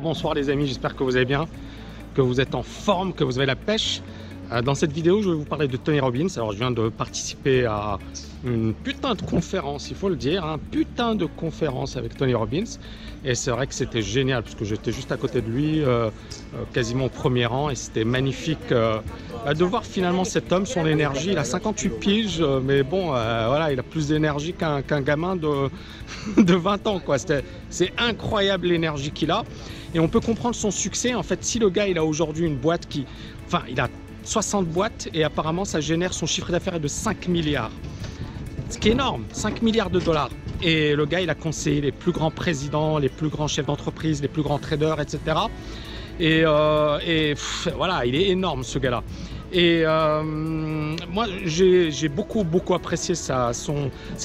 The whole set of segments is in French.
Bonsoir les amis, j'espère que vous allez bien, que vous êtes en forme, que vous avez la pêche. Dans cette vidéo, je vais vous parler de Tony Robbins. Alors je viens de participer à une putain de conférence, il faut le dire, un putain de conférence avec Tony Robbins. Et c'est vrai que c'était génial, parce que j'étais juste à côté de lui, quasiment au premier rang, et c'était magnifique de voir finalement cet homme, son énergie. Il a 58 piges, mais bon, voilà, il a plus d'énergie qu'un gamin de 20 ans, quoi. C'est incroyable l'énergie qu'il a. Et on peut comprendre son succès. En fait, si le gars, il a aujourd'hui une boîte qui... Enfin, il a 60 boîtes et apparemment, ça génère son chiffre d'affaires est de 5 milliards. Ce qui est énorme, 5 milliards de dollars. Et le gars, il a conseillé les plus grands présidents, les plus grands chefs d'entreprise, les plus grands traders, etc. Et voilà, il est énorme, ce gars-là. Et moi, j'ai beaucoup apprécié sa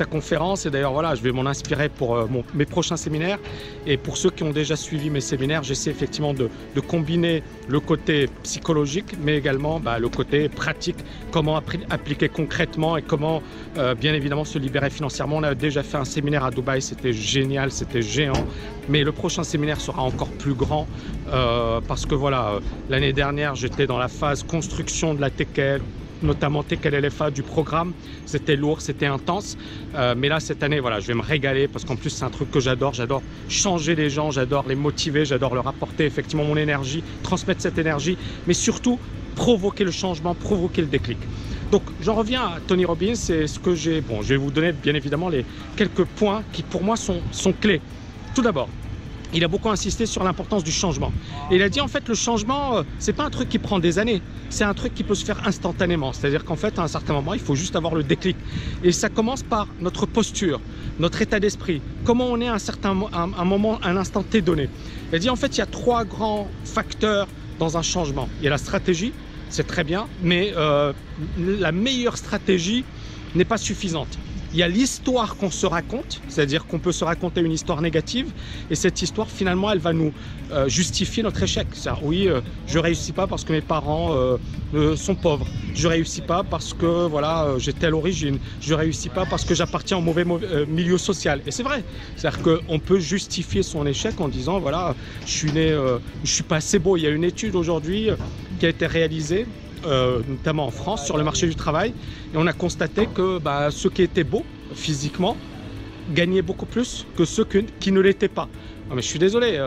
conférence. Et d'ailleurs, voilà, je vais m'en inspirer pour mes prochains séminaires. Et pour ceux qui ont déjà suivi mes séminaires, j'essaie effectivement de combiner le côté psychologique, mais également le côté pratique, comment appliquer concrètement et comment, bien évidemment, se libérer financièrement. On a déjà fait un séminaire à Dubaï, c'était génial, c'était géant. Mais le prochain séminaire sera encore plus grand parce que voilà, l'année dernière, j'étais dans la phase construction de la TKL, notamment TKL LFA du programme. C'était lourd, c'était intense, mais là cette année, voilà, je vais me régaler parce qu'en plus c'est un truc que j'adore changer les gens, j'adore les motiver, j'adore leur apporter effectivement mon énergie, transmettre cette énergie, mais surtout provoquer le changement, provoquer le déclic. Donc j'en reviens à Tony Robbins et ce que j'ai, bon, je vais vous donner bien évidemment les quelques points qui pour moi sont clés. Tout d'abord, il a beaucoup insisté sur l'importance du changement. Et il a dit en fait le changement, c'est pas un truc qui prend des années, c'est un truc qui peut se faire instantanément. C'est-à-dire qu'en fait à un certain moment, il faut juste avoir le déclic. Et ça commence par notre posture, notre état d'esprit, comment on est à un moment, un instant T donné. Il a dit en fait il y a trois grands facteurs dans un changement. Il y a la stratégie, c'est très bien, mais la meilleure stratégie n'est pas suffisante. Il y a l'histoire qu'on se raconte, c'est-à-dire qu'on peut se raconter une histoire négative et cette histoire finalement elle va nous justifier notre échec. Oui, je réussis pas parce que mes parents sont pauvres, je réussis pas parce que voilà, j'ai telle origine, je réussis pas parce que j'appartiens au mauvais milieu social. Et c'est vrai, c'est-à-dire qu'on peut justifier son échec en disant voilà, je suis né, je suis pas assez beau. Il y a une étude aujourd'hui qui a été réalisée notamment en France, sur le marché du travail. Et on a constaté que ceux qui étaient beaux physiquement gagnaient beaucoup plus que ceux qui ne l'étaient pas. Non, mais je suis désolé,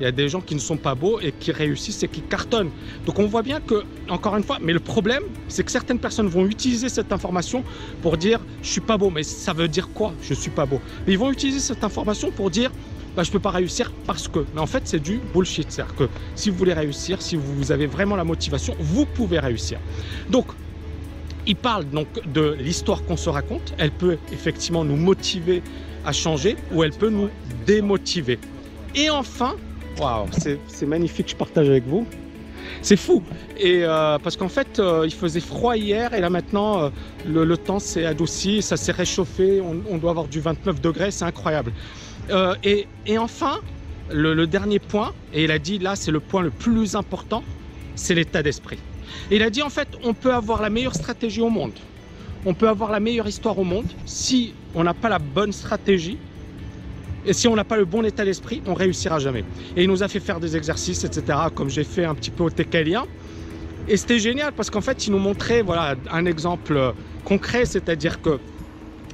il y a des gens qui ne sont pas beaux et qui réussissent et qui cartonnent. Donc on voit bien que, encore une fois, mais le problème, c'est que certaines personnes vont utiliser cette information pour dire « je suis pas beau ». Mais ça veut dire quoi, je suis pas beau? Mais ils vont utiliser cette information pour dire je ne peux pas réussir parce que. Mais en fait, c'est du bullshit. C'est-à-dire que si vous voulez réussir, si vous avez vraiment la motivation, vous pouvez réussir. Donc, il parle donc de l'histoire qu'on se raconte. Elle peut effectivement nous motiver à changer ou elle peut nous démotiver. Et enfin, waouh, c'est magnifique, je partage avec vous. C'est fou. Et parce qu'en fait, il faisait froid hier et là maintenant, le temps s'est adouci, ça s'est réchauffé. On doit avoir du 29 degrés, c'est incroyable. Et enfin, le dernier point, et il a dit là c'est le point le plus important, c'est l'état d'esprit. Et il a dit en fait on peut avoir la meilleure stratégie au monde, on peut avoir la meilleure histoire au monde, si on n'a pas la bonne stratégie et si on n'a pas le bon état d'esprit, on réussira jamais. Et il nous a fait faire des exercices, etc., comme j'ai fait un petit peu au TKLien. Et c'était génial parce qu'en fait il nous montrait voilà, un exemple concret, c'est-à-dire que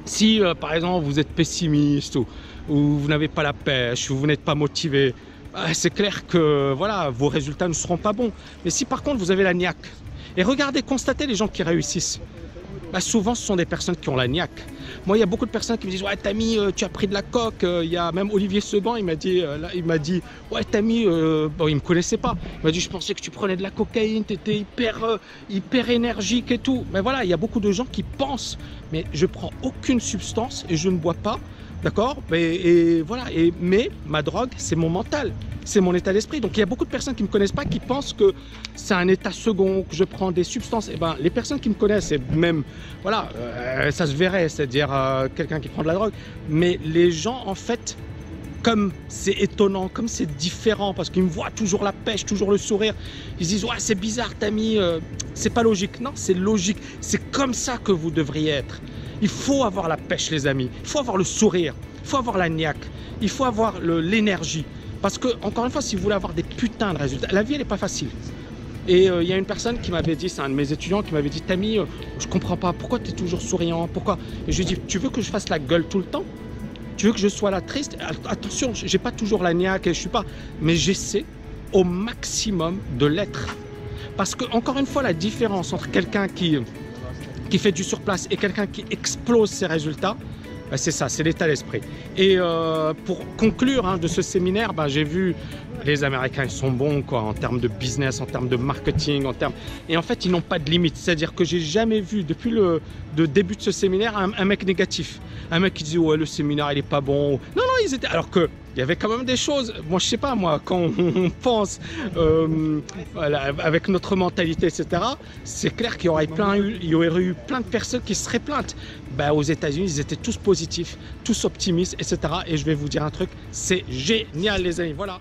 si par exemple vous êtes pessimiste ou vous n'avez pas la pêche, ou vous n'êtes pas motivé, c'est clair que voilà, vos résultats ne seront pas bons. Mais si par contre vous avez la niaque, et regardez, constatez les gens qui réussissent, souvent ce sont des personnes qui ont la niaque. Moi il y a beaucoup de personnes qui me disent ouais Tami, tu as pris de la coque. Il y a même Olivier Seban, il m'a dit ouais Tami, bon il me connaissait pas, il m'a dit je pensais que tu prenais de la cocaïne, tu étais hyper énergique et tout. Mais voilà, il y a beaucoup de gens qui pensent mais je prends aucune substance et je ne bois pas. D'accord, et voilà. Mais ma drogue, c'est mon mental, c'est mon état d'esprit. Donc il y a beaucoup de personnes qui ne me connaissent pas, qui pensent que c'est un état second, que je prends des substances. Et les personnes qui me connaissent, et même, voilà, ça se verrait, c'est-à-dire quelqu'un qui prend de la drogue. Mais les gens, en fait, comme c'est étonnant, comme c'est différent, parce qu'ils me voient toujours la pêche, toujours le sourire, ils se disent ouais c'est bizarre Tami, c'est pas logique. Non, c'est logique, c'est comme ça que vous devriez être. Il faut avoir la pêche les amis, il faut avoir le sourire, il faut avoir la niaque, il faut avoir l'énergie. Parce que, encore une fois, si vous voulez avoir des putains de résultats, la vie, elle n'est pas facile. Et il y a une personne qui m'avait dit, c'est un de mes étudiants qui m'avait dit, Tammy, je comprends pas, pourquoi tu es toujours souriant, pourquoi? Et je lui ai dit, tu veux que je fasse la gueule tout le temps? Tu veux que je sois là triste? Attention, j'ai pas toujours la niaque, je suis pas, mais j'essaie au maximum de l'être. Parce que, encore une fois, la différence entre quelqu'un qui fait du surplace et quelqu'un qui explose ses résultats, c'est ça, c'est l'état d'esprit. Et pour conclure de ce séminaire, j'ai vu les Américains, ils sont bons quoi, en termes de business, en termes de marketing, et en fait, ils n'ont pas de limite. C'est-à-dire que j'ai jamais vu, depuis le début de ce séminaire, un mec négatif. Un mec qui dit, ouais, le séminaire, il est pas bon. Non, non, ils étaient... Alors que il y avait quand même des choses, moi je sais pas moi, quand on pense voilà, avec notre mentalité etc, c'est clair qu'il y aurait eu plein de personnes qui se seraient plaintes. Aux États-Unis ils étaient tous positifs, tous optimistes etc, et je vais vous dire un truc, c'est génial les amis, voilà.